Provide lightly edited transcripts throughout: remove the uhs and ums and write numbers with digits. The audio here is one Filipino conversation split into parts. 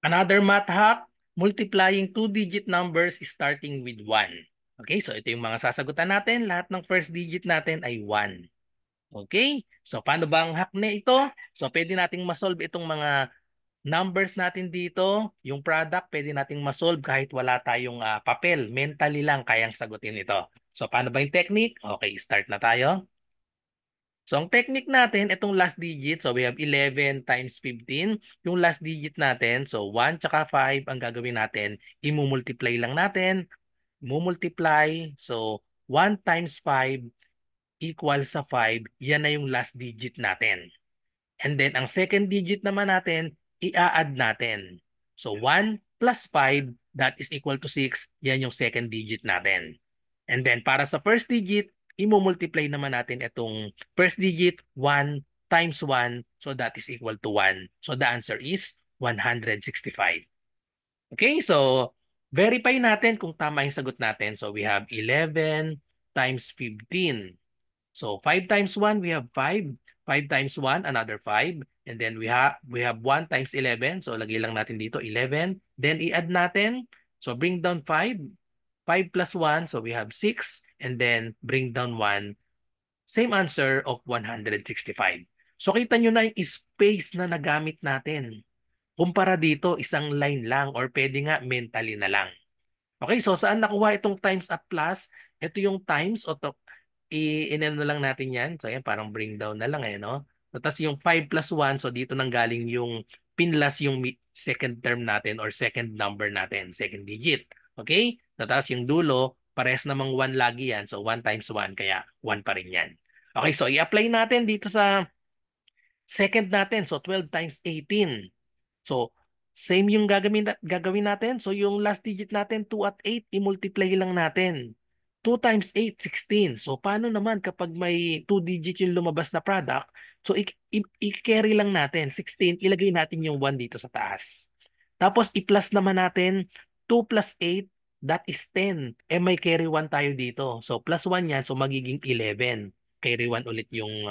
Another math hack, multiplying two-digit numbers starting with 1. Okay, so ito yung mga sasagutan natin. Lahat ng first digit natin ay 1. Okay, so paano ba ang hack na ito? So pwede nating masolve itong mga numbers natin dito. Yung product, pwede nating masolve kahit wala tayong papel. Mentally lang kayang sagutin ito. So paano ba yung technique? Okay, start na tayo. So ang technique natin, itong last digit, so we have 11 times 15. Yung last digit natin, so 1 tsaka 5, ang gagawin natin, imumultiply lang natin. Mumultiply, so 1 times 5 equals sa 5, yan na yung last digit natin. And then ang second digit naman natin, i-add natin. So 1 plus 5, that is equal to 6, yan yung second digit natin. And then para sa first digit, i-multiply naman natin itong first digit, 1 times 1, so that is equal to 1. So the answer is 165. Okay, so verify natin kung tama yung sagot natin. So we have 11 times 15. So 5 times 1, we have 5. 5 times 1, another 5. And then we have 1 times 11. So lagay lang natin dito 11. Then i-add natin. So bring down 5. 5 plus 1, so we have 6. And then bring down 1. Same answer of 165. So kita nyo na yung space na nagamit natin. Kumpara dito, isang line lang or pwede nga mentally na lang. Okay, so saan nakuha itong times at plus? Ito yung times o i-inano lang natin yan. So ayan, parang bring down na lang no? So, tapos yung 5 plus 1, so dito nang galing yung pinlas yung second term natin or second number natin, second digit. Okay? So, tapos yung dulo, parehas namang 1 lagi yan. So 1 times 1, kaya 1 pa rin yan. Okay, so i-apply natin dito sa second natin. So 12 times 18. So, same yung gagawin natin. So, yung last digit natin, 2 at 8, i-multiply lang natin. 2 times 8, 16. So, paano naman kapag may 2 digit yung lumabas na product? So, i-carry lang natin. 16, ilagay natin yung 1 dito sa taas. Tapos, i-plus naman natin 2 plus 8, that is 10. May carry 1 tayo dito. So, plus 1 yan, so magiging 11. Carry 1 ulit yung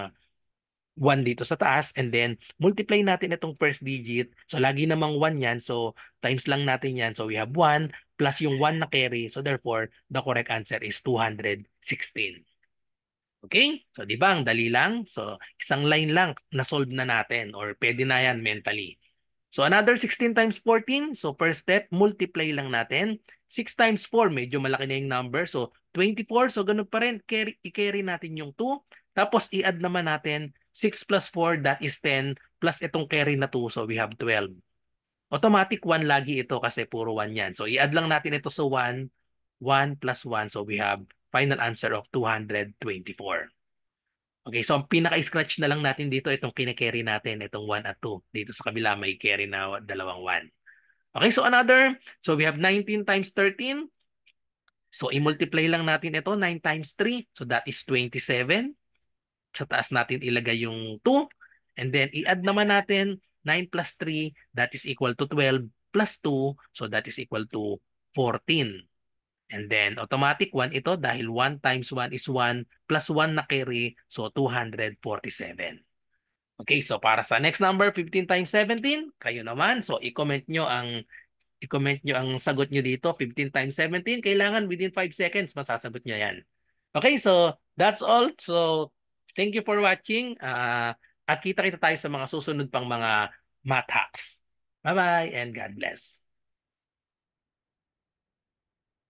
1 dito sa taas and then multiply natin itong first digit. So lagi namang 1 yan. So times lang natin yan. So we have 1 plus yung 1 na carry. So therefore, the correct answer is 216. Okay? So di ba ang dali lang? So isang line lang na-solve na natin or pwede na yan mentally. So another 16 times 14. So first step, multiply lang natin. 6 times 4, medyo malaki na yung number. So 24, so ganun pa rin. I-carry natin yung 2. Tapos i-add naman natin 6 plus 4, that is 10. Plus itong carry na 2, so we have 12. Automatic 1 lagi ito kasi puro 1 yan. So i-add lang natin ito sa 1. 1 plus 1, so we have final answer of 224. Okay, so ang pinaka-scratch na lang natin dito, itong kine-carry natin, itong 1 at 2. Dito sa kabila may carry na dalawang 1. Okay, so another. So we have 19 times 13. So i-multiply lang natin ito, 9 times 3. So that is 27. Sa taas natin ilagay yung 2. And then i-add naman natin 9 plus 3. That is equal to 12 plus 2. So that is equal to 14. And then automatic 1 ito dahil 1 times 1 is 1 plus 1 na carry. So 247. Okay, so para sa next number, 15 times 17, kayo naman. So i-comment nyo ang sagot nyo dito, 15 times 17. Kailangan within 5 seconds, masasagot nyo yan. Okay, so that's all. So thank you for watching. At kita-kita tayo sa mga susunod pang mga math hacks. Bye-bye and God bless.